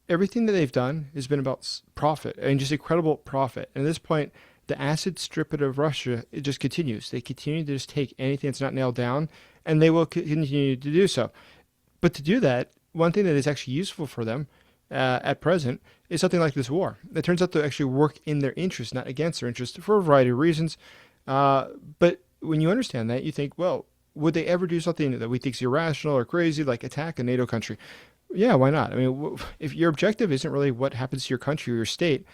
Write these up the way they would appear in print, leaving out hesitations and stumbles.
everything that they've done has been about profit and just incredible profit. And at this point, the acid strip it of Russia, it just continues. They continue to just take anything that's not nailed down, and they will continue to do so. But to do that, one thing that is actually useful for them at present is something like this war. It turns out to actually work in their interest, not against their interest, for a variety of reasons. But when you understand that, you think, well, would they ever do something that we think is irrational or crazy, like attack a NATO country? Yeah, why not? I mean, if your objective isn't really what happens to your country or your state.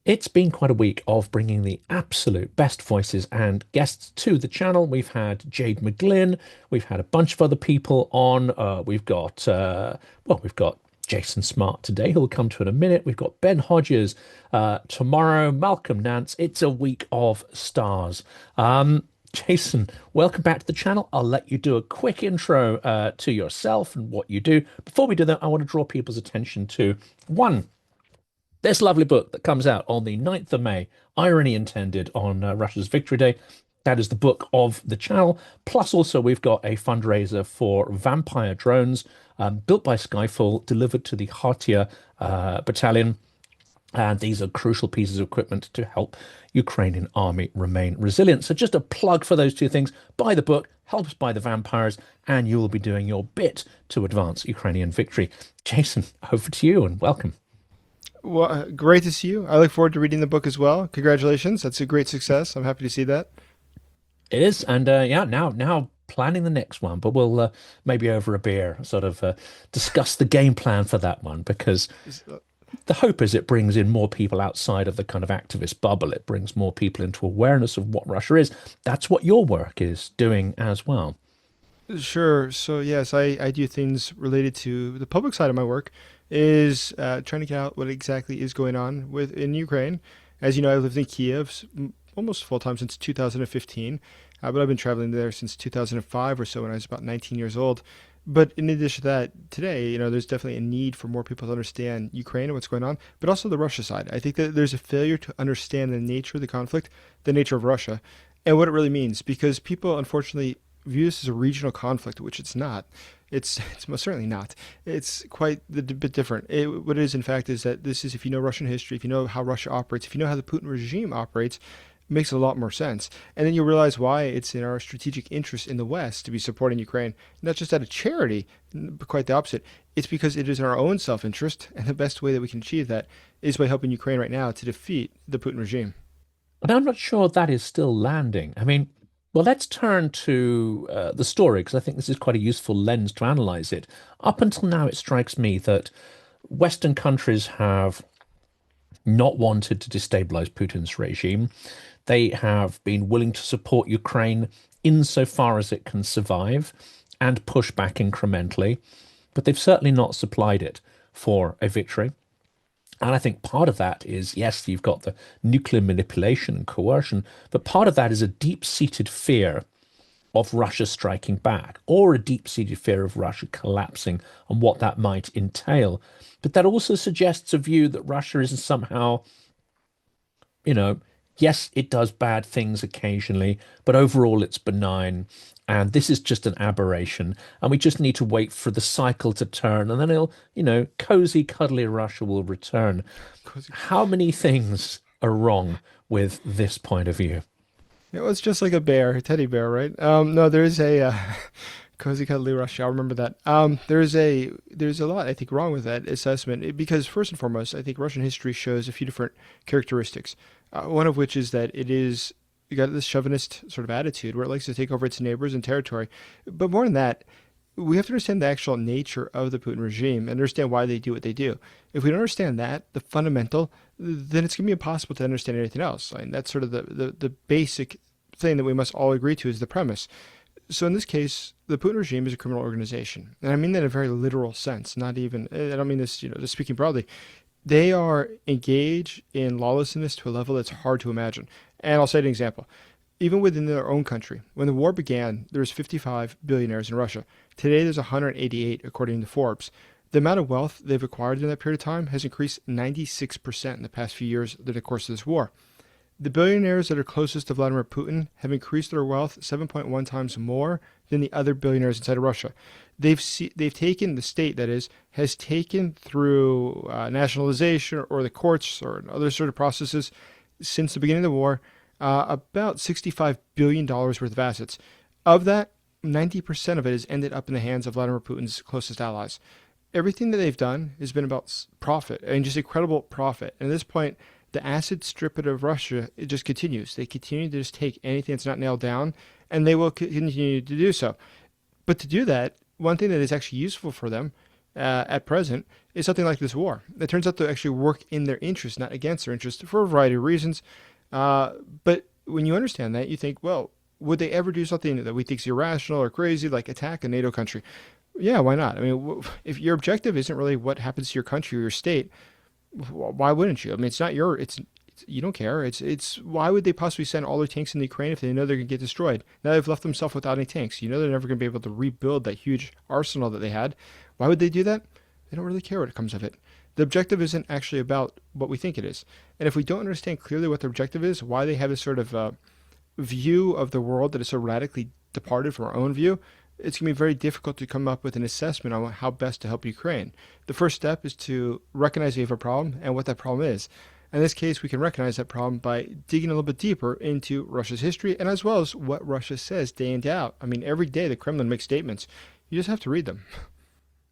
It's been quite a week of bringing the absolute best voices and guests to the channel. We've had Jade McGlynn, we've had a bunch of other people on. We've got Jason Smart today, who'll come to in a minute. We've got Ben Hodges tomorrow, Malcolm Nance. It's a week of stars. Jason, welcome back to the channel. I'll let you do a quick intro to yourself and what you do. Before we do that, I want to draw people's attention to one. This lovely book that comes out on the 9th of May, irony intended, on Russia's Victory Day. That is the book of the channel. Plus, also, we've got a fundraiser for vampire drones built by Skyfall, delivered to the Khartiia battalion. And these are crucial pieces of equipment to help Ukrainian army remain resilient. So just a plug for those two things. Buy the book, help us buy the vampires, and you will be doing your bit to advance Ukrainian victory. Jason, over to you and welcome. Well, great to see you. I look forward to reading the book as well. Congratulations. That's a great success. I'm happy to see that. It is, and yeah, now planning the next one, but we'll maybe over a beer sort of discuss the game plan for that one, because the hope is it brings in more people outside of the kind of activist bubble. It brings more people into awareness of what Russia is. That's what your work is doing as well. Sure. So yes, I do things related to the public side of my work is trying to get out what exactly is going on in Ukraine. As you know, I lived in Kiev almost full time since 2015, but I've been traveling there since 2005 or so when I was about 19 years old. But in addition to that, today, there's definitely a need for more people to understand Ukraine and what's going on, but also the Russia side. I think that there's a failure to understand the nature of the conflict, the nature of Russia, and what it really means, because people unfortunately view this as a regional conflict, which it's not. It's most certainly not. It's quite a bit different. What it is, in fact, is that this is, if you know Russian history, if you know how Russia operates, if you know how the Putin regime operates, it makes a lot more sense. And then you realize why it's in our strategic interest in the West to be supporting Ukraine, not just out of charity, but quite the opposite. It's because it is in our own self-interest, and the best way that we can achieve that is by helping Ukraine right now to defeat the Putin regime. But I'm not sure that is still landing. I mean, well, let's turn to the story, because I think this is quite a useful lens to analyze it. Up until now, it strikes me that Western countries have not wanted to destabilize Putin's regime. They have been willing to support Ukraine insofar as it can survive and push back incrementally, but they've certainly not supplied it for a victory. And I think part of that is, yes, you've got the nuclear manipulation and coercion, but part of that is a deep-seated fear of Russia striking back, or a deep-seated fear of Russia collapsing and what that might entail. But that also suggests a view that Russia is somehow, yes, it does bad things occasionally, but overall it's benign. And this is just an aberration. And we just need to wait for the cycle to turn. And then cozy, cuddly Russia will return. How many things are wrong with this point of view? It was just like a teddy bear, right? No, there is a cozy cuddly Russia. I'll remember that. There's a lot I think wrong with that assessment, because first and foremost, I think Russian history shows a few different characteristics. One of which is that you got this chauvinist sort of attitude where it likes to take over its neighbors and territory. But more than that, we have to understand the actual nature of the Putin regime and understand why they do what they do. If we don't understand that, the fundamental, then it's going to be impossible to understand anything else. And that's sort of the basic thing that we must all agree to is the premise. So in this case, the Putin regime is a criminal organization. And I mean that in a very literal sense, not even, I don't mean this, just speaking broadly. They are engaged in lawlessness to a level that's hard to imagine. And I'll cite an example. Even within their own country, when the war began, there was 55 billionaires in Russia. Today, there's 188, according to Forbes. The amount of wealth they've acquired in that period of time has increased 96% in the past few years during the course of this war. The billionaires that are closest to Vladimir Putin have increased their wealth 7.1 times more than the other billionaires inside of Russia. They've taken the state, that is, has taken through nationalization or the courts or other sort of processes since the beginning of the war about $65 billion worth of assets. Of that, 90% of it has ended up in the hands of Vladimir Putin's closest allies. Everything that they've done has been about profit and just incredible profit. And at this point, the acid strip of Russia, it just continues. They continue to just take anything that's not nailed down, and they will continue to do so. But to do that, one thing that is actually useful for them at present is something like this war. It turns out to actually work in their interest, not against their interest, for a variety of reasons. But when you understand that, you think, well, would they ever do something that we think is irrational or crazy, like attack a NATO country? Yeah, why not? I mean, if your objective isn't really what happens to your country or your state, why wouldn't you? I mean, it's not it's you don't care. It's why would they possibly send all their tanks in the Ukraine if they know they're going to get destroyed? Now they've left themselves without any tanks. You know they're never going to be able to rebuild that huge arsenal that they had. Why would they do that? They don't really care what comes of it. The objective isn't actually about what we think it is. And if we don't understand clearly what their objective is, why they have this sort of view of the world that is so radically departed from our own view, it's going to be very difficult to come up with an assessment on how best to help Ukraine. The first step is to recognize we have a problem and what that problem is. In this case, we can recognize that problem by digging a little bit deeper into Russia's history and as well as what Russia says day in, day out. I mean, every day the Kremlin makes statements. You just have to read them.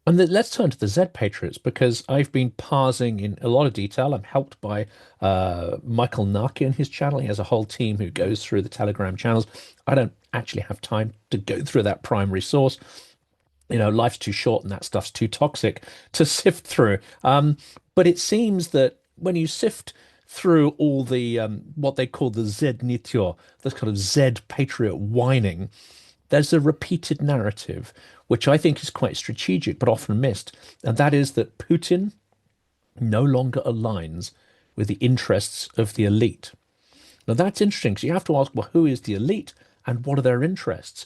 And let's turn to the Z Patriots because I've been parsing in a lot of detail. I'm helped by Michael Narki on his channel. He has a whole team who goes through the Telegram channels. I don't actually have time to go through that primary source. You know, life's too short and that stuff's too toxic to sift through. But it seems that when you sift through all the what they call the Z Nityo, this kind of Z Patriot whining, there's a repeated narrative, which I think is quite strategic, but often missed. And that is that Putin no longer aligns with the interests of the elite. Now, that's interesting because you have to ask, well, who is the elite and what are their interests?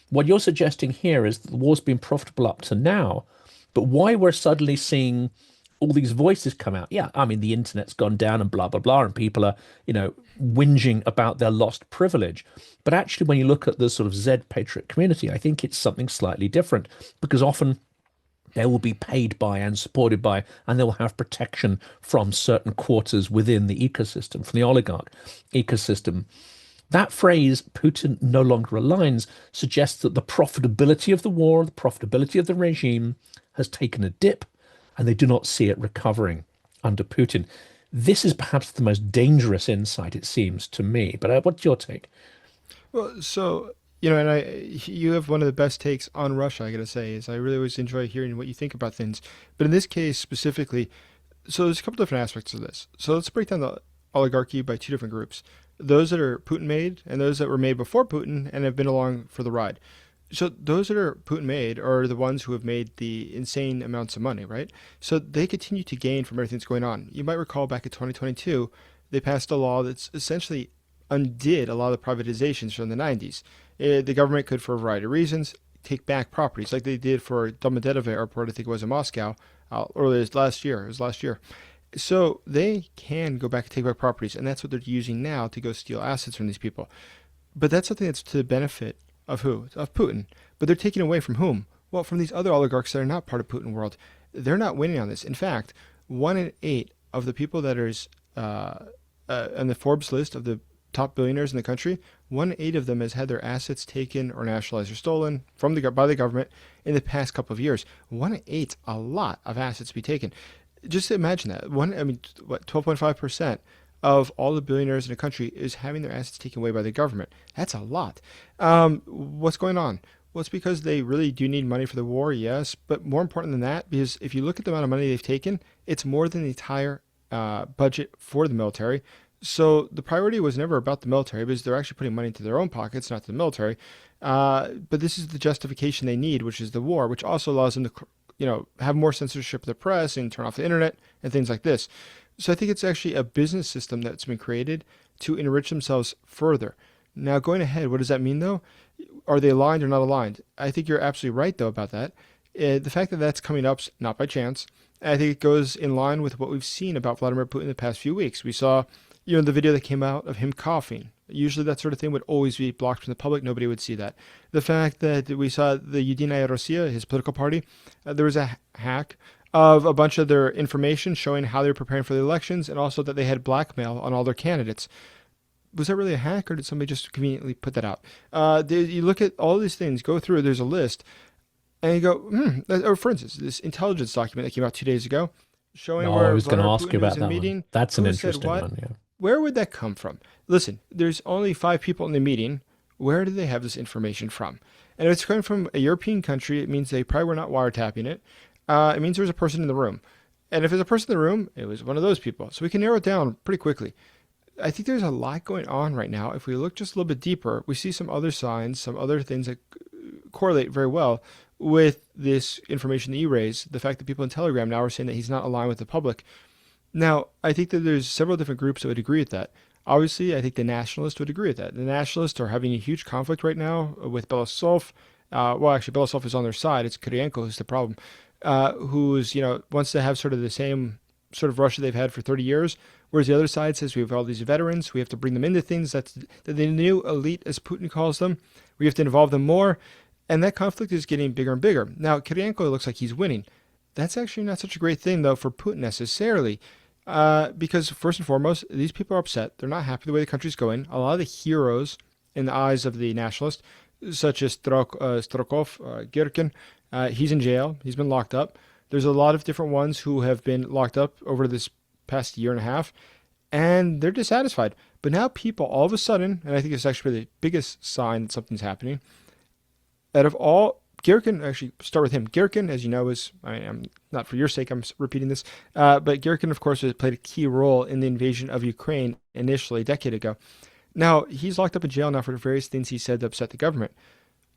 What you're suggesting here is that the war's been profitable up to now, but why we're suddenly seeing all these voices come out. Yeah, I mean, the internet's gone down and blah, blah, blah, and people are, whinging about their lost privilege. But actually, when you look at the sort of Z Patriot community, I think it's something slightly different because often they will be paid by and supported by, and they will have protection from certain quarters within the ecosystem, from the oligarch ecosystem. That phrase, Putin no longer aligns, suggests that the profitability of the war, the profitability of the regime has taken a dip, and they do not see it recovering under Putin. This is perhaps the most dangerous insight, it seems to me. But what's your take? Well, so, you have one of the best takes on Russia, I gotta say, is I really always enjoy hearing what you think about things. But in this case specifically, so there's a couple different aspects of this. So let's break down the oligarchy by two different groups. Those that are Putin made and those that were made before Putin and have been along for the ride. So those that are Putin made are the ones who have made the insane amounts of money, right? So they continue to gain from everything that's going on. You might recall back in 2022, they passed a law that's essentially undid a lot of the privatizations from the 90s. The government could, for a variety of reasons, take back properties like they did for Domodedovo Airport, I think it was in Moscow, earlier last year. It was last year. So they can go back and take back properties, and that's what they're using now to go steal assets from these people. But that's something that's to the benefit of who? Of Putin. But they're taking away from whom? Well, from these other oligarchs that are not part of Putin world. They're not winning on this. In fact, 1 in 8 of the people that is on the Forbes list of the top billionaires in the country, 1 in 8 of them has had their assets taken or nationalized or stolen by the government in the past couple of years. 1 in 8's a lot of assets to be taken. Just imagine that. 12.5% of all the billionaires in the country is having their assets taken away by the government. That's a lot. What's going on? Well, it's because they really do need money for the war, yes, but more important than that, because if you look at the amount of money they've taken, it's more than the entire budget for the military. So the priority was never about the military because they're actually putting money into their own pockets, not to the military. But this is the justification they need, which is the war, which also allows them to, have more censorship of the press and turn off the internet and things like this. So I think it's actually a business system that's been created to enrich themselves further. Now, going ahead, what does that mean, though? Are they aligned or not aligned? I think you're absolutely right, though, about that. The fact that that's coming up, not by chance, I think it goes in line with what we've seen about Vladimir Putin in the past few weeks. We saw, the video that came out of him coughing Usually that sort of thing would always be blocked from the public. Nobody would see that. The fact that we saw the Единая Россия, his political party, there was a hack of a bunch of their information showing how they were preparing for the elections and also that they had blackmail on all their candidates. Was that really a hack or did somebody just conveniently put that out? You look at all these things, go through, there's a list, and you go, or for instance, this intelligence document that came out 2 days ago showing Oh, I where was going to Vladimir ask you Putin was about in that the one. meeting. That's an Who said interesting what? one, yeah. Where would that come from? Listen, there's only 5 people in the meeting. Where do they have this information from? And if it's coming from a European country, it means they probably were not wiretapping it. It means there was a person in the room. And if there's a person in the room, it was one of those people. So we can narrow it down pretty quickly. I think there's a lot going on right now. If we look just a little bit deeper, we see some other signs, some other things that correlate very well with this information that you raised. The fact that people in Telegram now are saying that he's not aligned with the public. Now, I think that there's several different groups that would agree with that. Obviously, I think the nationalists would agree with that. The nationalists are having a huge conflict right now with Belousov. Well, actually, Belousov is on their side. It's Kirienko who's the problem, who's, wants to have sort of the same sort of Russia they've had for 30 years, whereas the other side says we have all these veterans, we have to bring them into things, that's the new elite, as Putin calls them. We have to involve them more, and that conflict is getting bigger and bigger. Now, Kirienko looks like he's winning. That's actually not such a great thing, though, for Putin necessarily, because first and foremost, these people are upset. They're not happy the way the country's going. A lot of the heroes in the eyes of the nationalists, such as Strokov, Girkin, he's in jail. He's been locked up. There's a lot of different ones who have been locked up over this past year and a half, and they're dissatisfied. But now people, all of a sudden, and I think it's actually the biggest sign that something's happening, out of all, Girkin, actually start with him. Girkin, as you know, I'm not for your sake, I'm repeating this, but Girkin, of course, has played a key role in the invasion of Ukraine initially a decade ago. Now, he's locked up in jail now for various things he said to upset the government.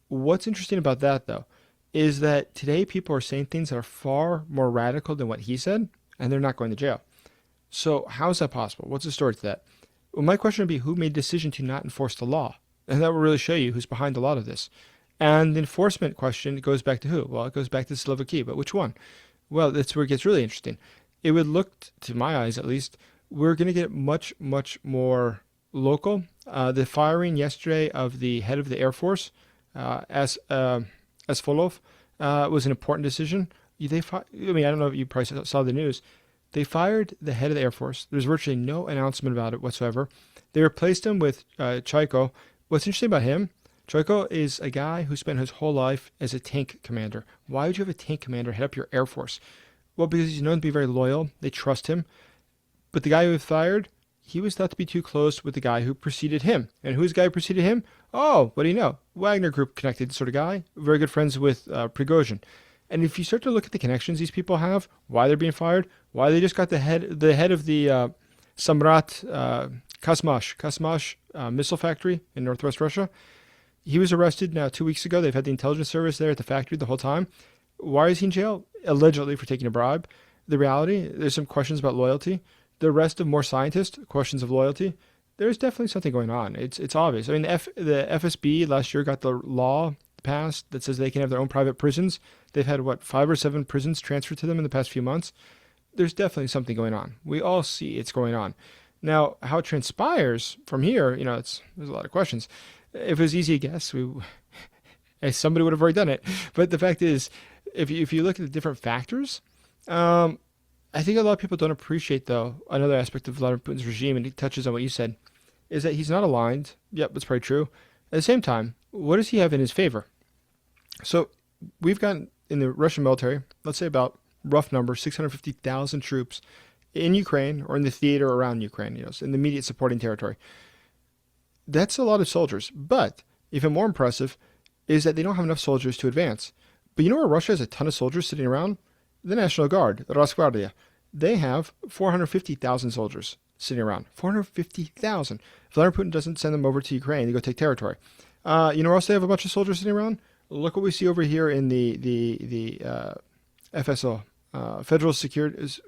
What's interesting about that, though, is that today people are saying things that are far more radical than what he said, and they're not going to jail. So how is that possible? What's the story to that? Well, my question would be, who made the decision to not enforce the law? And that will really show you who's behind a lot of this. And the enforcement question goes back to who? Well, it goes back to Slovakia, but which one? Well, that's where it gets really interesting. It would look, to my eyes at least, we're going to get much, much more local. The firing yesterday of the head of the Air Force, Asfolov, was an important decision. I don't know if you probably saw the news. They fired the head of the Air Force. There's virtually no announcement about it whatsoever. They replaced him with Chaiko. What's interesting about him, Chaiko is a guy who spent his whole life as a tank commander. Why would you have a tank commander head up your Air Force? Well, because he's known to be very loyal. They trust him. But the guy who was fired, he was thought to be too close with the guy who preceded him. And who's the guy who preceded him? Oh, what do you know? Wagner Group connected sort of guy. Very good friends with Prigozhin. And if you start to look at the connections these people have, why they're being fired, why they just got the head of the Samrat Kazmash missile factory in northwest Russia. He was arrested now 2 weeks ago. They've had the intelligence service there at the factory the whole time. Why is he in jail? Allegedly for taking a bribe. The reality, there's some questions about loyalty. The arrest of more scientists, questions of loyalty. There's definitely something going on. It's obvious. I mean, the FSB last year got the law passed that says they can have their own private prisons. They've had, 5 or 7 prisons transferred to them in the past few months. There's definitely something going on. We all see it's going on. Now, how it transpires from here, there's a lot of questions. If it was easy to guess, somebody would have already done it. But the fact is, if you look at the different factors, I think a lot of people don't appreciate, though, another aspect of Vladimir Putin's regime, and it touches on what you said, is that he's not aligned. Yep, that's probably true. At the same time, what does he have in his favor? So we've got in the Russian military, let's say about rough number, 650,000 troops in Ukraine or in the theater around Ukraine, in the immediate supporting territory. That's a lot of soldiers. But even more impressive is that they don't have enough soldiers to advance. But you know where Russia has a ton of soldiers sitting around? The National Guard, the Rosgvardia. They have 450,000 soldiers sitting around. 450,000. Vladimir Putin doesn't send them over to Ukraine to go take territory. You know where else they have a bunch of soldiers sitting around? Look what we see over here in the FSO, Federal Security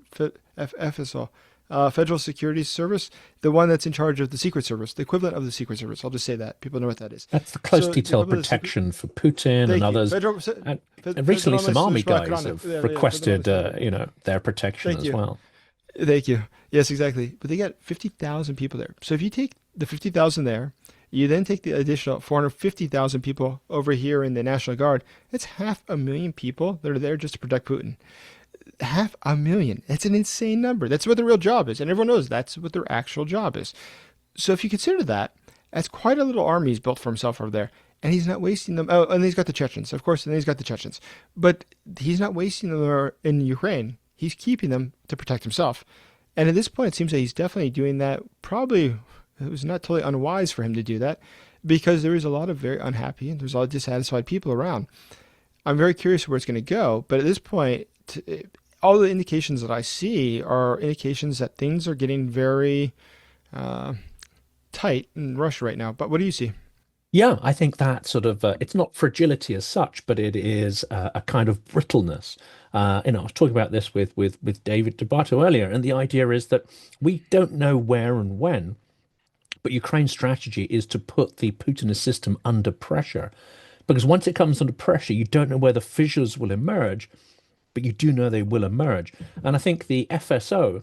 FSO, Federal Security Service, the one that's in charge of the Secret Service, the equivalent of the Secret Service. I'll just say that. People know what that is. That's the close detailed protection for Putin and others. And recently some army guys have requested, their protection as well. Thank you. Yes, exactly. But they got 50,000 people there. So if you take the 50,000 there. You then take the additional 450,000 people over here in the National Guard. It's 500,000 people that are there just to protect Putin. 500,000. That's an insane number. That's what their real job is. And everyone knows that's what their actual job is. So if you consider that, that's quite a little army he's built for himself over there. And he's not wasting them. Oh, and he's got the Chechens, of course, and then he's got the Chechens. But he's not wasting them in Ukraine. He's keeping them to protect himself. And at this point, it seems that he's definitely doing that. Probably it was not totally unwise for him to do that because there is a lot of very unhappy and there's a lot of dissatisfied people around. I'm very curious where it's going to go. But at this point, all the indications that I see are indications that things are getting very tight in Russia right now. But what do you see? Yeah, I think that sort of it's not fragility as such, but it is a kind of brittleness. I was talking about this with David Dubato earlier, and the idea is that we don't know where and when, but Ukraine's strategy is to put the Putinist system under pressure, because once it comes under pressure, you don't know where the fissures will emerge, but you do know they will emerge. And I think the FSO,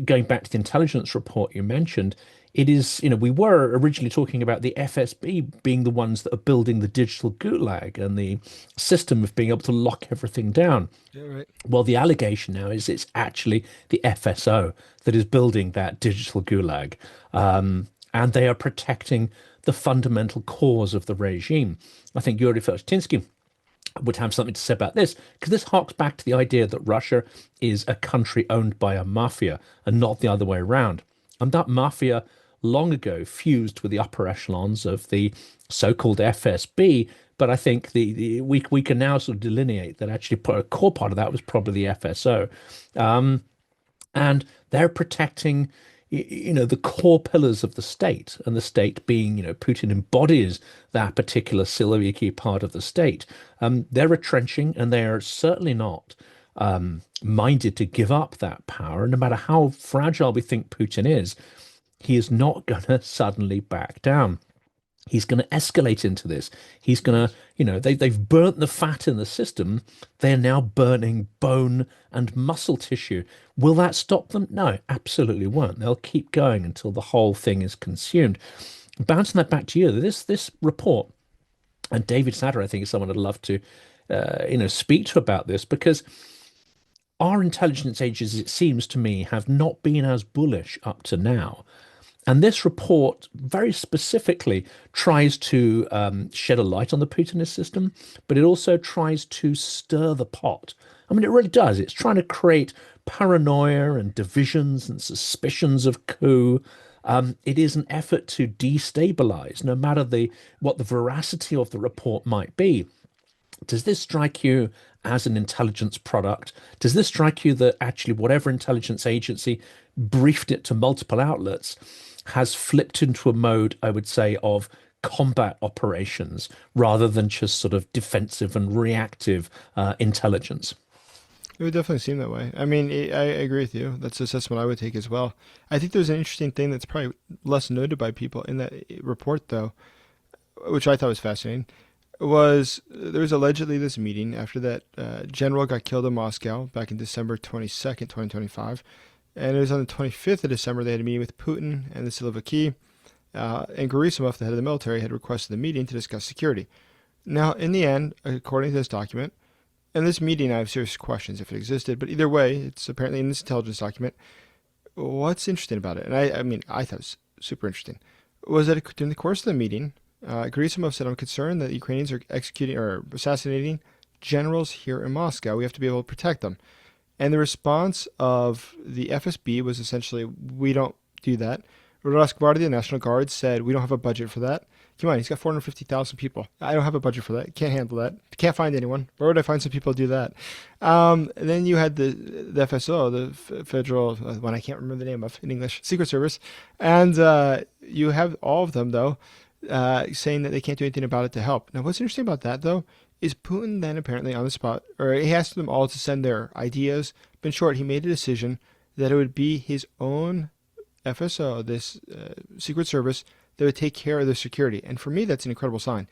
going back to the intelligence report you mentioned, it is, we were originally talking about the FSB being the ones that are building the digital gulag and the system of being able to lock everything down. Yeah, right. Well, the allegation now is it's actually the FSO that is building that digital gulag. And they are protecting the fundamental cause of the regime. I think Yuri Felshtinsky would have something to say about this, because this harks back to the idea that Russia is a country owned by a mafia and not the other way around. And that mafia long ago fused with the upper echelons of the so-called FSB. But I think we can now sort of delineate that actually a core part of that was probably the FSO. And they're protecting, the core pillars of the state, and the state being, Putin embodies that particular Siloviki part of the state. They're retrenching, and they are certainly not minded to give up that power. No matter how fragile we think Putin is, he is not going to suddenly back down. He's going to escalate into this. He's going to, they've burnt the fat in the system. They're now burning bone and muscle tissue. Will that stop them? No, absolutely won't. They'll keep going until the whole thing is consumed. Bouncing that back to you, this report, and David Satter, I think, is someone I'd love to, speak to about this, because our intelligence agencies, it seems to me, have not been as bullish up to now. And this report very specifically tries to shed a light on the Putinist system, but it also tries to stir the pot. I mean, it really does. It's trying to create paranoia and divisions and suspicions of coup. It is an effort to destabilize, no matter what the veracity of the report might be. Does this strike you as an intelligence product? Does this strike you that actually whatever intelligence agency briefed it to multiple outlets has flipped into a mode, I would say, of combat operations rather than just sort of defensive and reactive intelligence? It would definitely seem that way. I mean, I agree with you. That's the assessment I would take as well. I think there's an interesting thing that's probably less noted by people in that report, though, which I thought was fascinating, was there was allegedly this meeting after that general got killed in Moscow back in December 22nd, 2025. And it was on the 25th of December they had a meeting with Putin and the Siloviki. And Gerasimov, the head of the military, had requested the meeting to discuss security. Now, in the end, according to this document, and this meeting, I have serious questions if it existed, but either way, it's apparently in this intelligence document. What's interesting about it, and I thought it was super interesting, was that during the course of the meeting, Gerasimov said, "I'm concerned that the Ukrainians are executing or assassinating generals here in Moscow. We have to be able to protect them." And the response of the FSB was essentially, "We don't do that." Rosgvardia, the National Guard, said, "We don't have a budget for that." Come on, he's got 450,000 people. I don't have a budget for that. Can't handle that. Can't find anyone. Where would I find some people to do that? And then you had the FSO, the Federal, one I can't remember the name of in English, Secret Service. And you have all of them, though, saying that they can't do anything about it to help. Now, what's interesting about that, though, is Putin then apparently on the spot, or he asked them all to send their ideas. But in short, he made a decision that it would be his own FSO, this Secret Service, that would take care of their security. And for me, that's an incredible sign.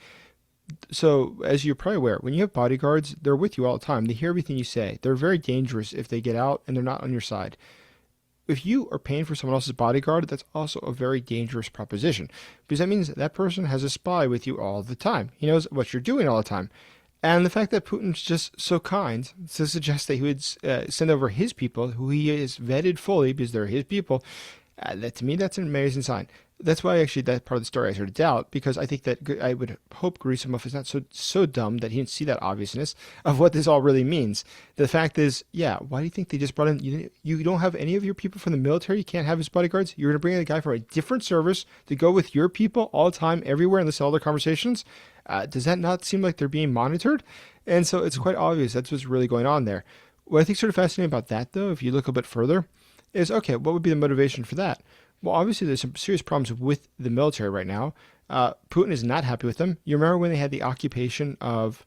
So, as you're probably aware, when you have bodyguards, they're with you all the time. They hear everything you say. They're very dangerous if they get out and they're not on your side. if you are paying for someone else's bodyguard, that's also a very dangerous proposition because that means that person has a spy with you all the time. He knows what you're doing all the time. And the fact that Putin's just so kind to suggest that he would send over his people, who he has vetted fully because they're his people, that to me, that's an amazing sign. That's why actually that part of the story I sort of doubt, because I think that I would hope Gerasimov is not so dumb that he didn't see that obviousness of what this all really means. The fact is, yeah, why do you think they just brought in? You don't have any of your people from the military. You can't have his bodyguards. You're going to bring in a guy from a different service to go with your people all the time, everywhere, and listen to all their conversations. Does that not seem like they're being monitored? And so it's quite obvious that's what's really going on there. What I think is sort of fascinating about that, though, if you look a bit further, is okay, what would be the motivation for that? Well, obviously, there's some serious problems with the military right now. Putin is not happy with them. You remember when they had the occupation of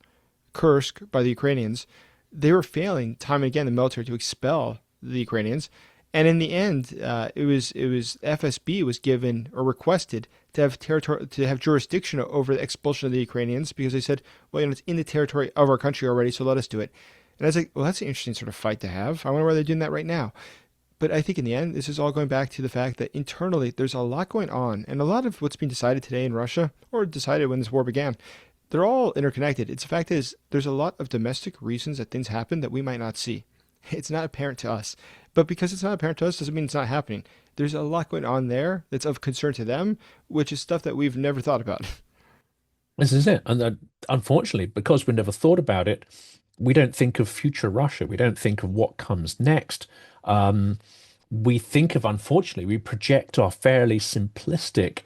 Kursk by the Ukrainians? They were failing time and again, the military, to expel the Ukrainians. And in the end, it was FSB was given or requested to have jurisdiction over the expulsion of the Ukrainians because they said, well, it's in the territory of our country already, so let us do it. And I was like, well, that's an interesting sort of fight to have. I wonder why they're doing that right now. But I think in the end, this is all going back to the fact that internally there's a lot going on. And a lot of what's being decided today in Russia, or decided when this war began, they're all interconnected. It's the fact is there's a lot of domestic reasons that things happen that we might not see. It's not apparent to us. But because it's not apparent to us doesn't mean it's not happening. There's a lot going on there that's of concern to them, which is stuff that we've never thought about. This is it. And unfortunately, because we never thought about it, we don't think of future Russia. We don't think of what comes next. We think of, unfortunately, we project our fairly simplistic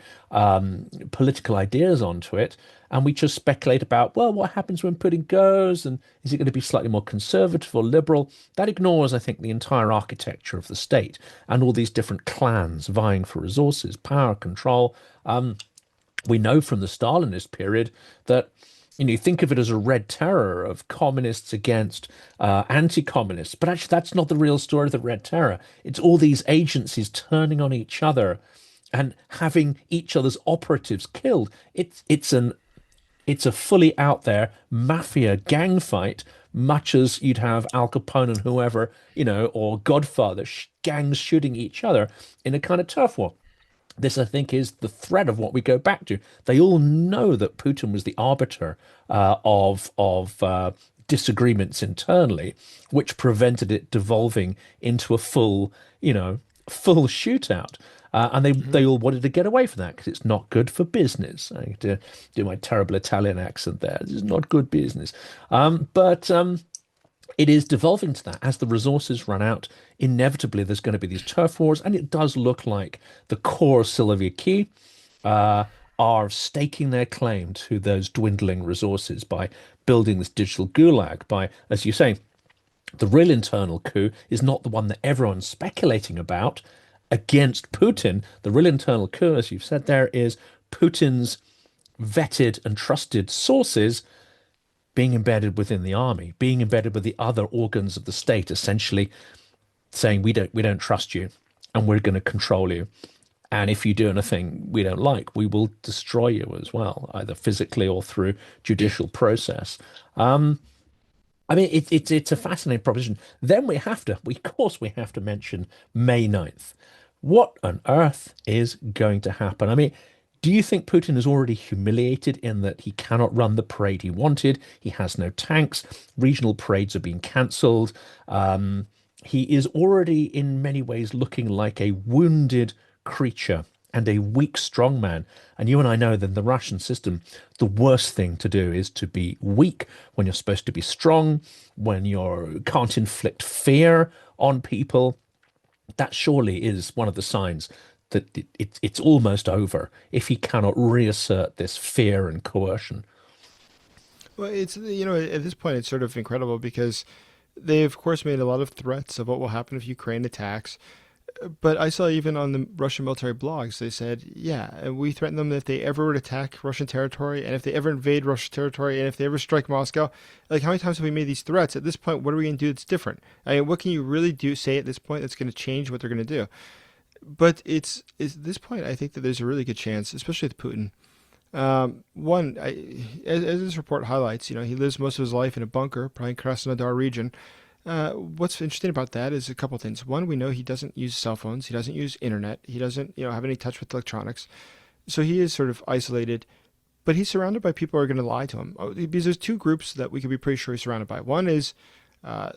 political ideas onto it, and we just speculate about, well, what happens when Putin goes, and is it going to be slightly more conservative or liberal? That ignores, I think, the entire architecture of the state and all these different clans vying for resources, power, control. We know from the Stalinist period that you think of it as a red terror of communists against anti-communists, but actually that's not the real story of the red terror. It's all these agencies turning on each other and having each other's operatives killed. It's a fully out there mafia gang fight, much as you'd have Al Capone and whoever, or Godfather gangs shooting each other in a kind of turf war. This, I think, is the thread of what we go back to. They all know that Putin was the arbiter of disagreements internally, which prevented it devolving into a full shootout. And they all wanted to get away from that because it's not good for business. I need to do my terrible Italian accent there. This is not good business. But it is devolving to that. As the resources run out, inevitably there's going to be these turf wars, and it does look like the core Siloviki are staking their claim to those dwindling resources by building this digital gulag, by, as you say, the real internal coup is not the one that everyone's speculating about against Putin. The real internal coup, as you've said there, is Putin's vetted and trusted sources being embedded within the army, being embedded with the other organs of the state, essentially saying we don't trust you and we're going to control you. And if you do anything we don't like, we will destroy you as well, either physically or through judicial process. It's a fascinating proposition. Then of course we have to mention May 9th. What on earth is going to happen? Do you think Putin is already humiliated in that he cannot run the parade he wanted? He has no tanks. Regional parades are being cancelled. He is already in many ways looking like a wounded creature and a weak strongman. And you and I know that in the Russian system, the worst thing to do is to be weak when you're supposed to be strong, when you can't inflict fear on people. That surely is one of the signs that it's almost over if he cannot reassert this fear and coercion. Well, it's, at this point, it's sort of incredible because they, of course, made a lot of threats of what will happen if Ukraine attacks. But I saw even on the Russian military blogs, they said, yeah, we threaten them if they ever would attack Russian territory and if they ever invade Russian territory and if they ever strike Moscow. Like, how many times have we made these threats? At this point, what are we going to do that's different? What can you really say at this point that's going to change what they're going to do? But it's at this point, I think that there's a really good chance, especially with Putin. As this report highlights, he lives most of his life in a bunker, probably in Krasnodar region. What's interesting about that is a couple things. One, we know he doesn't use cell phones. He doesn't use internet. He doesn't, have any touch with electronics. So he is sort of isolated, but he's surrounded by people who are going to lie to him. Because there's two groups that we can be pretty sure he's surrounded by. One is,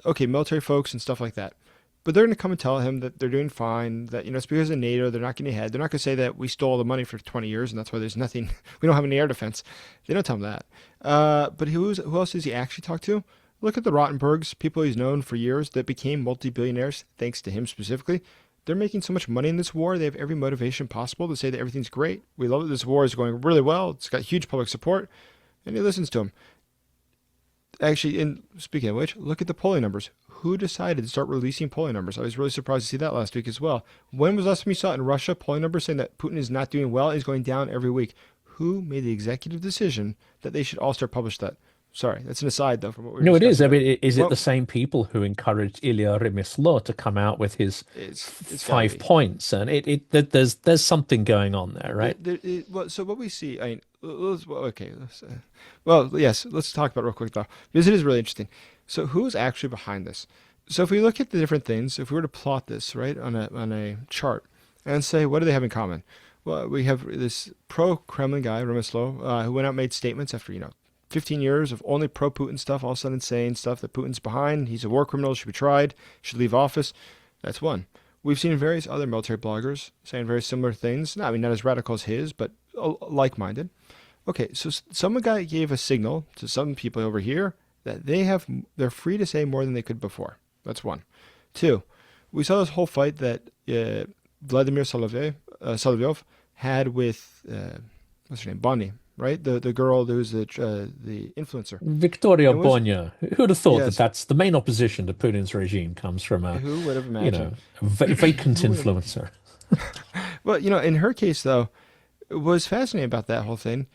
okay, military folks and stuff like that. But they're going to come and tell him that they're doing fine, that, it's because of NATO, they're not getting ahead. They're not going to say that we stole the money for 20 years and that's why there's nothing, we don't have any air defense. They don't tell him that. But who else does he actually talk to? Look at the Rottenbergs, people he's known for years that became multi-billionaires thanks to him specifically. They're making so much money in this war. They have every motivation possible to say that everything's great. We love that this war is going really well. It's got huge public support. And he listens to him. Actually, and speaking of which, look at the polling numbers. Who decided to start releasing polling numbers? I was really surprised to see that last week as well. When was the last time you saw in Russia polling numbers saying that Putin is not doing well and is going down every week? Who made the executive decision that they should all start publish that? Sorry, that's an aside though from what we were No, it is. I discussing mean, is it Well, the same people who encouraged Ilya Remeslo to come out with his it's got to five be. points? And there's something going on there, right? Well, so what we see, I mean, okay, well, yes, let's talk about it real quick though, because it is really interesting. So who's actually behind this? So if we look at the different things, if we were to plot this, right, on a chart and say, what do they have in common? Well, we have this pro-Kremlin guy, Remeslo, who went out and made statements after, 15 years of only pro-Putin stuff, all of a sudden saying stuff that Putin's behind. He's a war criminal, should be tried, should leave office. That's one. We've seen various other military bloggers saying very similar things. I mean, not as radical as his, but like-minded. Okay, so some guy gave a signal to some people over here that they're free to say more than they could before. That's one. Two, we saw this whole fight that Vladimir Solovyov had with what's her name, Bonnie, right? The girl who's the influencer. Victoria And was Bonya. Who would have thought that yes, that's the main opposition to Putin's regime comes from a, who would have you imagined? know, vacant Who would have? influencer? Well, in her case though, what was fascinating about that whole thing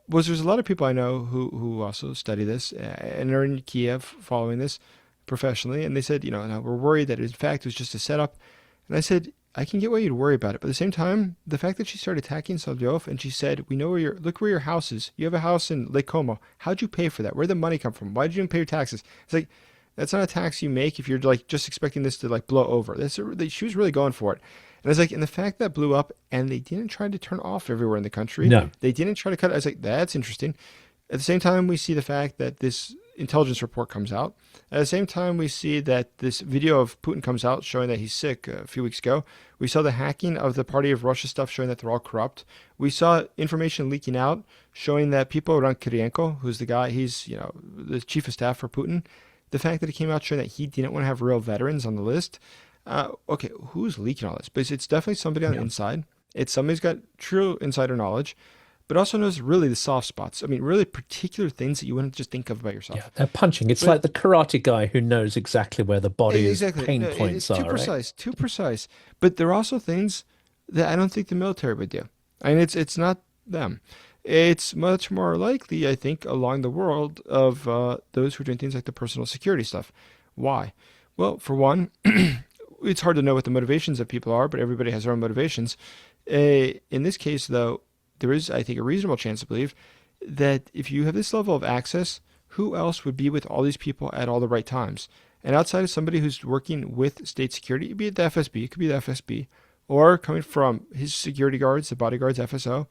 was there's a lot of people I know who also study this and are in Kiev following this professionally, and they said, "No, we're worried that in fact it was just a setup." And I said, I can get why you'd worry about it, but at the same time, the fact that she started attacking Solovyov and she said, "We know look where your house is. You have a house in Lake Como. How'd you pay for that? Where'd the money come from? Why did you even pay your taxes?" It's like that's not a tax you make if you're like just expecting this to like blow over. She was really going for it. And I was like, and the fact that blew up and they didn't try to turn off everywhere in the country, No. they didn't try to cut it. I was like, that's interesting. At the same time, we see the fact that this intelligence report comes out. At the same time, we see that this video of Putin comes out showing that he's sick a few weeks ago. We saw the hacking of the Party of Russia stuff showing that they're all corrupt. We saw information leaking out showing that people around Kirienko, who's the guy, he's, the chief of staff for Putin, the fact that it came out showing that he didn't want to have real veterans on the list. Okay, who's leaking all this? Because it's definitely somebody on the Yeah. inside. It's somebody who's got true insider knowledge, but also knows really the soft spots. I mean, really particular things that you wouldn't just think of about Yeah, yourself. they're punching. It's But like the karate guy who knows exactly where the body's exactly, pain no, points it's too are, right? precise, too precise. But there are also things that I don't think the military would do. I mean, it's not them. It's much more likely, I think, along the world of those who are doing things like the personal security stuff. Why? Well, for one, it's hard to know what the motivations of people are, but everybody has their own motivations. In this case, though, there is, I think, a reasonable chance to believe that if you have this level of access, who else would be with all these people at all the right times? And outside of somebody who's working with state security, be it the FSB, it could be the FSB, or coming from his security guards, the bodyguards, FSO,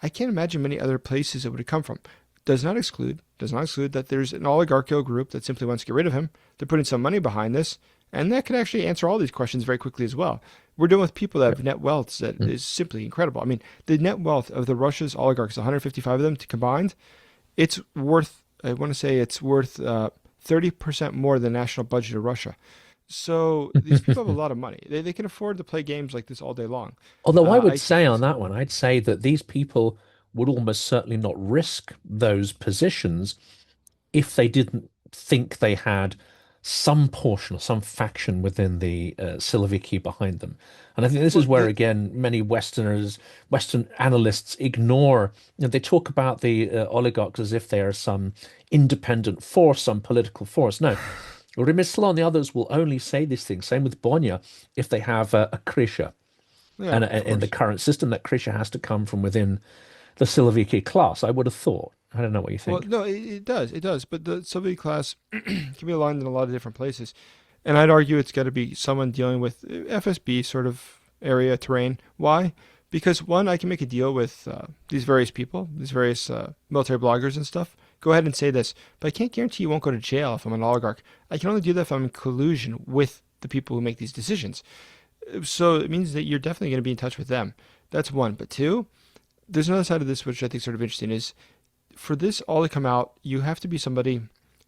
I can't imagine many other places it would have come from. Does not exclude that there's an oligarchical group that simply wants to get rid of him. They're putting some money behind this, and that could actually answer all these questions very quickly as well. We're dealing with people that have net wealths that Mm. is simply incredible. I mean, the net wealth of the Russia's oligarchs, 155 of them combined, it's worth, I want to say it's worth 30% more than the national budget of Russia. So these people have a lot of money. They can afford to play games like this all day long. Although I would I say can't on see that them. one, I'd say that these people would almost certainly not risk those positions if they didn't think they had some portion or some faction within the Siloviki behind them. And I think this Well, is where, again, many Western analysts ignore, they talk about the oligarchs as if they are some independent force, some political force. No, Remisla and the others will only say these things, same with Bonya, if they have a Krisha. yeah, And of in the course. current system, that Krisha has to come from within the Siloviki class, I would have thought. I don't know what you Well, think. no, it does. But the Soviet class can be aligned in a lot of different places, and I'd argue it's got to be someone dealing with FSB sort of area terrain. Why? Because one, I can make a deal with these various people, these various military bloggers and stuff. Go ahead and say this, but I can't guarantee you won't go to jail if I'm an oligarch. I can only do that if I'm in collusion with the people who make these decisions. So it means that you're definitely going to be in touch with them. That's one. But two, there's another side of this which I think is sort of interesting is for this all to come out, you have to be somebody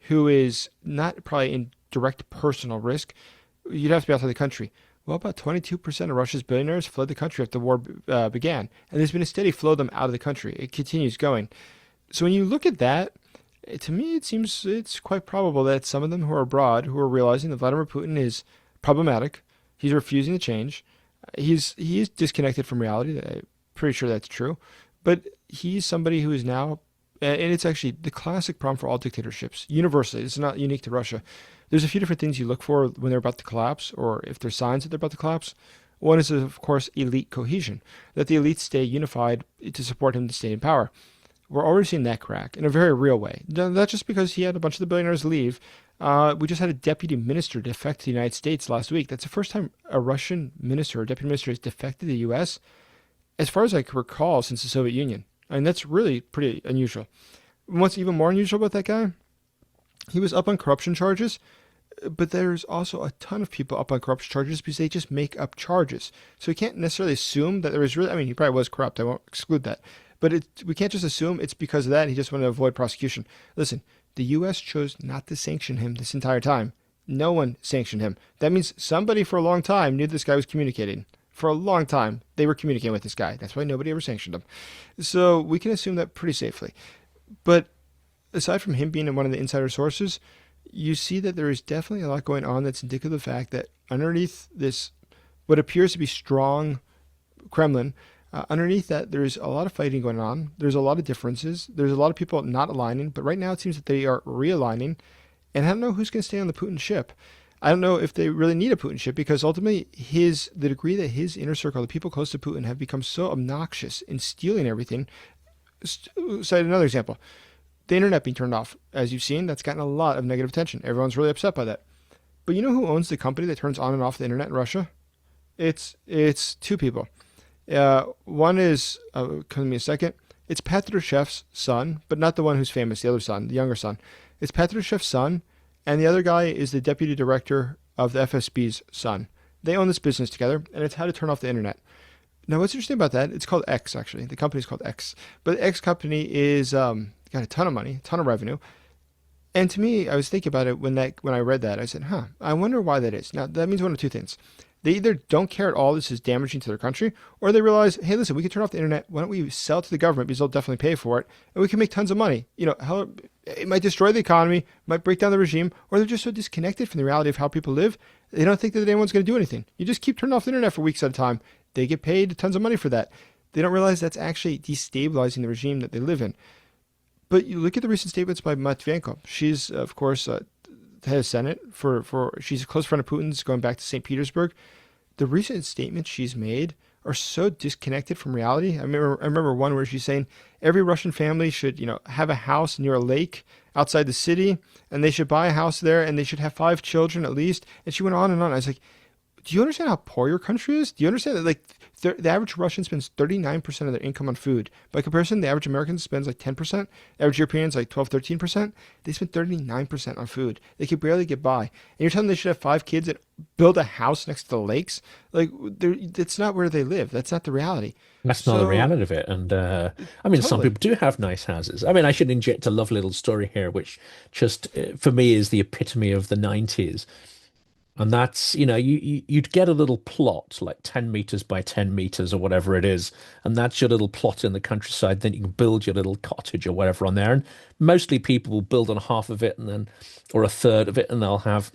who is not probably in direct personal risk. You'd have to be outside the country. Well, about 22% of Russia's billionaires fled the country after the war began, and there's been a steady flow of them out of the country. It continues going. So when you look at that, to me, it seems it's quite probable that some of them who are abroad, who are realizing that Vladimir Putin is problematic, he's refusing to change, he is disconnected from reality. I'm pretty sure that's true, but he's somebody who is now, and it's actually the classic problem for all dictatorships, universally. It's not unique to Russia. There's a few different things you look for when they're about to collapse, or if there's signs that they're about to collapse. One is, of course, elite cohesion, that the elites stay unified to support him to stay in power. We're already seeing that crack in a very real way. Not just because he had a bunch of the billionaires leave. We just had a deputy minister defect to the United States last week. That's the first time a Russian minister or deputy minister has defected to the U.S., as far as I can recall, since the Soviet Union. I mean, that's really pretty unusual. And what's even more unusual about that guy? He was up on corruption charges, but there's also a ton of people up on corruption charges because they just make up charges. So we can't necessarily assume that there was really, I mean, he probably was corrupt. I won't exclude that. But we can't just assume it's because of that. He just wanted to avoid prosecution. Listen, the U.S. chose not to sanction him this entire time. No one sanctioned him. That means somebody for a long time knew this guy was communicating. For a long time, they were communicating with this guy. That's why nobody ever sanctioned him. So we can assume that pretty safely. But aside from him being one of the insider sources, you see that there is definitely a lot going on that's indicative of the fact that underneath this, what appears to be strong Kremlin, underneath that, there's a lot of fighting going on. There's a lot of differences. There's a lot of people not aligning. But right now, it seems that they are realigning. And I don't know who's going to stay on the Putin ship. I don't know if they really need a Putin ship because ultimately the degree that his inner circle, the people close to Putin, have become so obnoxious in stealing everything. Cite another example. The internet being turned off. As you've seen, that's gotten a lot of negative attention. Everyone's really upset by that. But you know who owns the company that turns on and off the internet in Russia? It's two people. One is, give me a second. It's Patrushev's son, but not the one who's famous, the other son, the younger son. It's Patrushev's son, and the other guy is the deputy director of the FSB's son. They own this business together, and it's how to turn off the internet. Now, what's interesting about that? It's called X, actually. The company's called X. But the X company is got a ton of money, a ton of revenue. And to me, I was thinking about it when I read that. I said, I wonder why that is. Now, that means one of two things. They either don't care at all this is damaging to their country, or they realize, hey, listen, we can turn off the internet. Why don't we sell it to the government because they'll definitely pay for it, and we can make tons of money. You know, hell, it might destroy the economy, might break down the regime, or they're just so disconnected from the reality of how people live, they don't think that anyone's going to do anything. You just keep turning off the internet for weeks at a time. They get paid tons of money for that. They don't realize that's actually destabilizing the regime that they live in. But you look at the recent statements by Matvienko. She's, of course, the head of Senate she's a close friend of Putin's going back to St. Petersburg. The recent statements she's made are so disconnected from reality. I remember one where she's saying every Russian family should, have a house near a lake outside the city, and they should buy a house there, and they should have 5 children at least. And she went on and on. I was like, do you understand how poor your country is? Do you understand that the average Russian spends 39% of their income on food? By comparison, the average American spends like 10%. Average Europeans like 12, 13%. They spend 39% on food. They could barely get by. And you're telling them they should have 5 kids and build a house next to the lakes? Like, it's not where they live. That's not the reality. That's not the So, reality of it. And I mean, some totally. people do have nice houses. I mean, I should inject a lovely little story here, which just for me is the epitome of the 90s. And that's, you'd get a little plot like 10 meters by 10 meters or whatever it is. And that's your little plot in the countryside. Then you can build your little cottage or whatever on there. And mostly people will build on half of it or a third of it, and they'll have,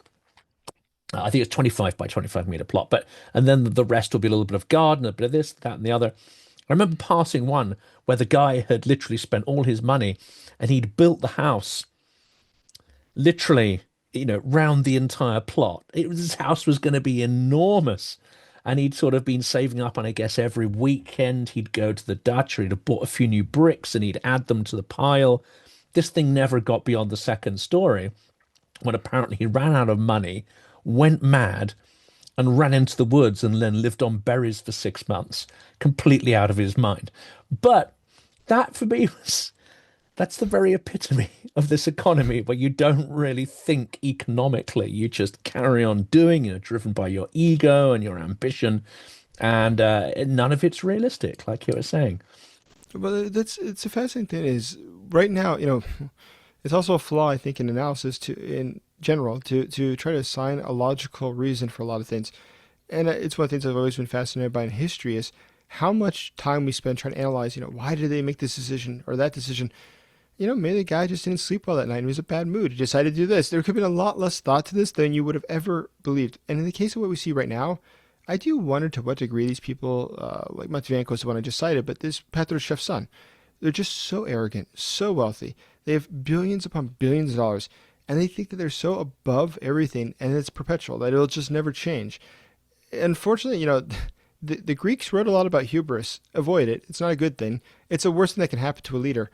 I think it's 25 by 25 meter plot. And then the rest will be a little bit of garden, a bit of this, that, and the other. I remember passing one where the guy had literally spent all his money and he'd built the house literally round the entire plot. His house was going to be enormous. And he'd sort of been saving up, and I guess every weekend he'd go to the Dutch, or he'd have bought a few new bricks and he'd add them to the pile. This thing never got beyond the second story when apparently he ran out of money, went mad, and ran into the woods and then lived on berries for 6 months, completely out of his mind. But that for me was that's the very epitome of this economy where you don't really think economically. You just carry on doing, driven by your ego and your ambition, and none of it's realistic, like you were saying. Well, it's a fascinating thing is right now, it's also a flaw, I think, in analysis in general to try to assign a logical reason for a lot of things. And it's one of the things I've always been fascinated by in history is how much time we spend trying to analyze, why did they make this decision or that decision? Maybe the guy just didn't sleep well that night and he was in a bad mood. He decided to do this. There could have been a lot less thought to this than you would have ever believed. And in the case of what we see right now, I do wonder to what degree these people, like Matvienko is the one I just cited, but this Patriots son, they're just so arrogant, so wealthy. They have billions upon billions of dollars, and they think that they're so above everything, and it's perpetual, that it'll just never change. Unfortunately, the Greeks wrote a lot about hubris. Avoid it. It's not a good thing. It's the worst thing that can happen to a leader.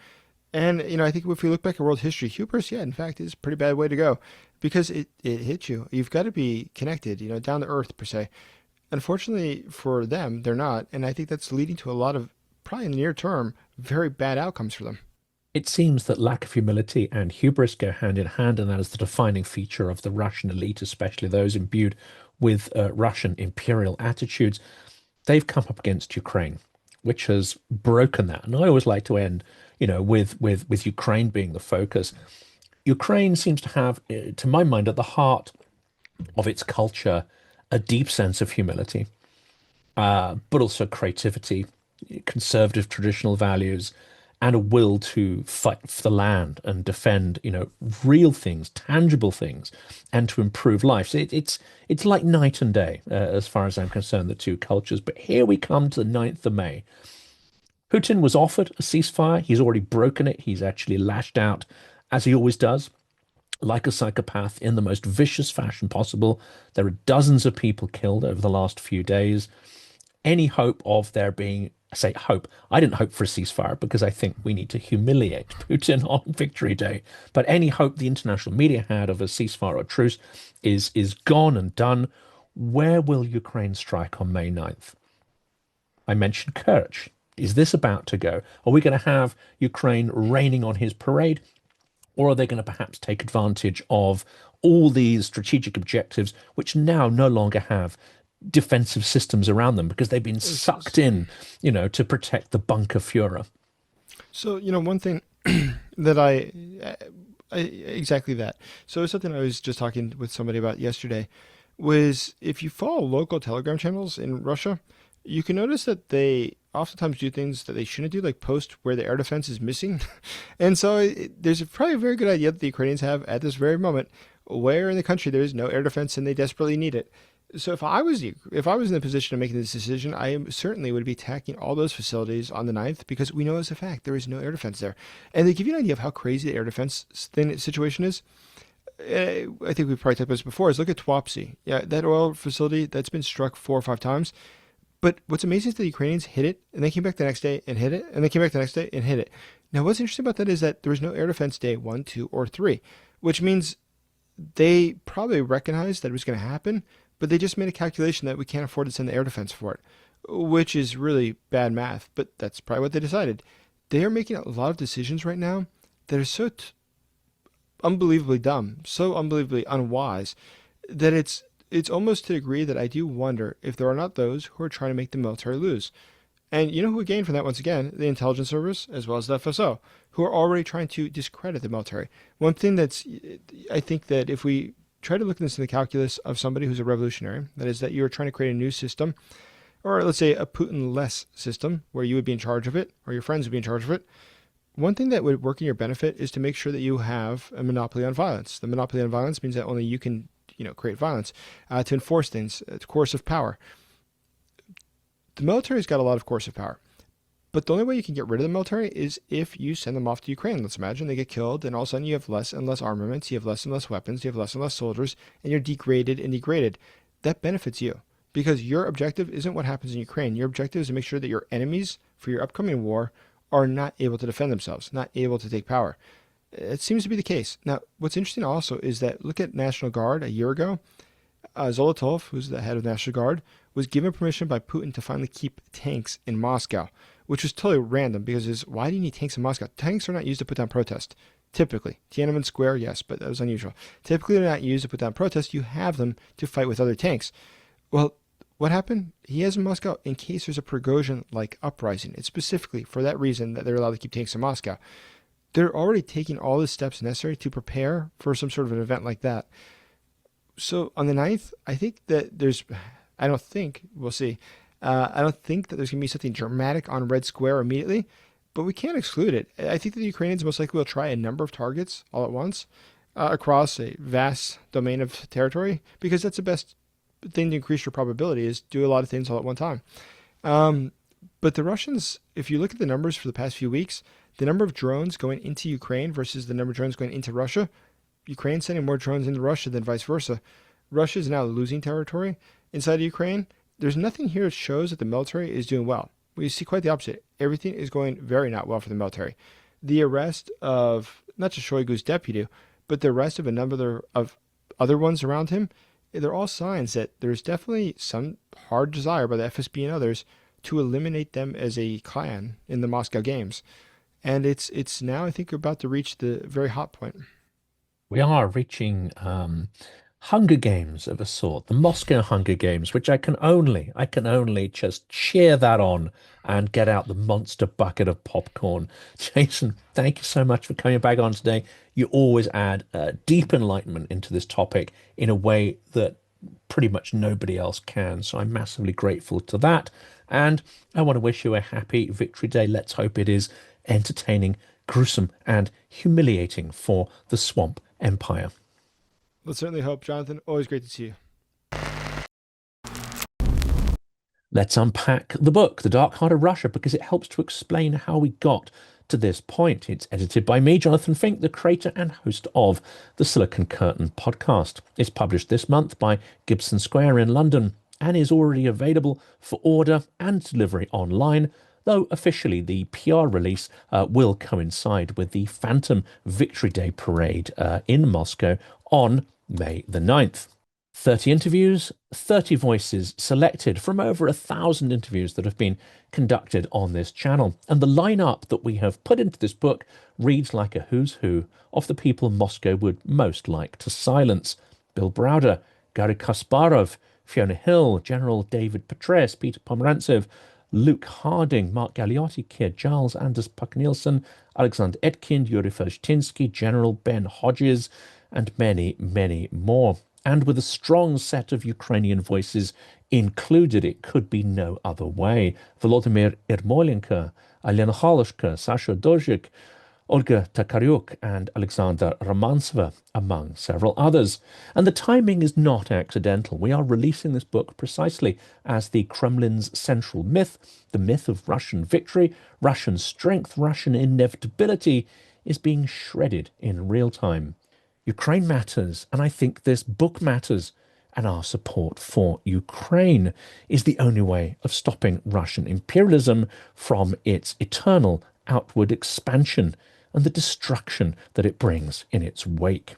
And, I think if we look back at world history, hubris, yeah, in fact, is a pretty bad way to go because it hits you. You've got to be connected, down to earth, per se. Unfortunately for them, they're not. And I think that's leading to a lot of, probably in the near term, very bad outcomes for them. It seems that lack of humility and hubris go hand in hand, and that is the defining feature of the Russian elite, especially those imbued with Russian imperial attitudes. They've come up against Ukraine, which has broken that. And I always like to end, with Ukraine being the focus. Ukraine seems to have, to my mind, at the heart of its culture, a deep sense of humility, but also creativity, conservative traditional values, and a will to fight for the land and defend, real things, tangible things, and to improve life. So it's like night and day, as far as I'm concerned, the two cultures. But here we come to the 9th of May. Putin was offered a ceasefire. He's already broken it. He's actually lashed out, as he always does, like a psychopath in the most vicious fashion possible. There are dozens of people killed over the last few days. Any hope of there being, I say hope, I didn't hope for a ceasefire because I think we need to humiliate Putin on Victory Day. But any hope the international media had of a ceasefire or truce is gone and done. Where will Ukraine strike on May 9th? I mentioned Kerch. Is this about to go? Are we going to have Ukraine raining on his parade? Or are they going to perhaps take advantage of all these strategic objectives, which now no longer have defensive systems around them because they've been sucked in, to protect the bunker Führer? So, one thing that I exactly that. So it's something I was just talking with somebody about yesterday was if you follow local Telegram channels in Russia, you can notice that they oftentimes do things that they shouldn't do, like post where the air defense is missing. And so there's probably a very good idea that the Ukrainians have at this very moment where in the country there is no air defense and they desperately need it. So if I was in the position of making this decision, I certainly would be attacking all those facilities on the 9th because we know as a fact there is no air defense there. And to give you an idea of how crazy the air defense situation is, I think we've probably talked about this before, is look at Tuapse. Yeah, that oil facility that's been struck 4 or 5 times. But what's amazing is the Ukrainians hit it, and they came back the next day and hit it, and they came back the next day and hit it. Now, what's interesting about that is that there was no air defense day 1, 2, or 3, which means they probably recognized that it was going to happen, but they just made a calculation that we can't afford to send the air defense for it, which is really bad math, but that's probably what they decided. They are making a lot of decisions right now that are so unbelievably dumb, so unbelievably unwise, that it's almost to the degree that I do wonder if there are not those who are trying to make the military lose. And you know who would gain from that once again? The intelligence service as well as the FSO, who are already trying to discredit the military. One thing I think that if we try to look at this in the calculus of somebody who's a revolutionary, that is that you're trying to create a new system, or let's say a Putin-less system where you would be in charge of it, or your friends would be in charge of it, one thing that would work in your benefit is to make sure that you have a monopoly on violence. The monopoly on violence means that only you can create violence to enforce things. It's coercive power. The military's got a lot of coercive power, but the only way you can get rid of the military is if you send them off to Ukraine. Let's imagine they get killed, and all of a sudden you have less and less armaments, you have less and less weapons, you have less and less soldiers, and you're degraded and degraded. That benefits you because your objective isn't what happens in Ukraine. Your objective is to make sure that your enemies for your upcoming war are not able to defend themselves, not able to take power. It seems to be the case. Now, what's interesting also is that look at National Guard a year ago. Zolotov, who's the head of National Guard, was given permission by Putin to finally keep tanks in Moscow, which was totally random because why do you need tanks in Moscow? Tanks are not used to put down protest. Typically, Tiananmen Square, yes, but that was unusual. Typically, they're not used to put down protest. You have them to fight with other tanks. Well, what happened? He has in Moscow in case there's a Prigozhin-like uprising. It's specifically for that reason that they're allowed to keep tanks in Moscow. They're already taking all the steps necessary to prepare for some sort of an event like that. So on the 9th, I think that I don't think, we'll see, I don't think that there's going to be something dramatic on Red Square immediately, but we can't exclude it. I think that the Ukrainians most likely will try a number of targets all at once across a vast domain of territory, because that's the best thing to increase your probability is do a lot of things all at one time. But the Russians, if you look at the numbers for the past few weeks, the number of drones going into Ukraine versus the number of drones going into Russia, Ukraine sending more drones into Russia than vice versa. Russia is now losing territory inside of Ukraine. There's nothing here that shows that the military is doing well. We see quite the opposite. Everything is going very not well for the military. The arrest of not just Shoigu's deputy, but the arrest of a number of other ones around him, they're all signs that there's definitely some hard desire by the FSB and others to eliminate them as a clan in the Moscow Games. And it's now, I think, about to reach the very hot point. We are reaching Hunger Games of a sort, the Moscow Hunger Games, which I can only just cheer that on and get out the monster bucket of popcorn. Jason, thank you so much for coming back on today. You always add deep enlightenment into this topic in a way that pretty much nobody else can. So I'm massively grateful to that. And I want to wish you a happy Victory Day. Let's hope it is entertaining, gruesome, and humiliating for the Swamp Empire. Let's certainly hope, Jonathan. Always great to see you. Let's unpack the book, The Dark Heart of Russia, because it helps to explain how we got to this point. It's edited by me, Jonathan Fink, the creator and host of the Silicon Curtain podcast. It's published this month by Gibson Square in London and is already available for order and delivery online, though officially the PR release will coincide with the Phantom Victory Day parade in Moscow on May the 9th. 30 interviews, 30 voices selected from over 1,000 interviews that have been conducted on this channel. And the lineup that we have put into this book reads like a who's who of the people Moscow would most like to silence. Bill Browder, Garry Kasparov, Fiona Hill, General David Petraeus, Peter Pomerantsev, Luke Harding, Mark Galeotti, Keir Giles, Anders Puck-Nielsen, Alexander Etkind, Yuri Ferzhtinsky, General Ben Hodges, and many, many more. And with a strong set of Ukrainian voices included, it could be no other way. Volodymyr Ermolenko, Alena Khaloshka, Sasha Dozhik, Olga Takaryuk, and Alexander Romantsova, among several others. And the timing is not accidental. We are releasing this book precisely as the Kremlin's central myth, the myth of Russian victory, Russian strength, Russian inevitability, is being shredded in real time. Ukraine matters, and I think this book matters, and our support for Ukraine is the only way of stopping Russian imperialism from its eternal outward expansion and the destruction that it brings in its wake.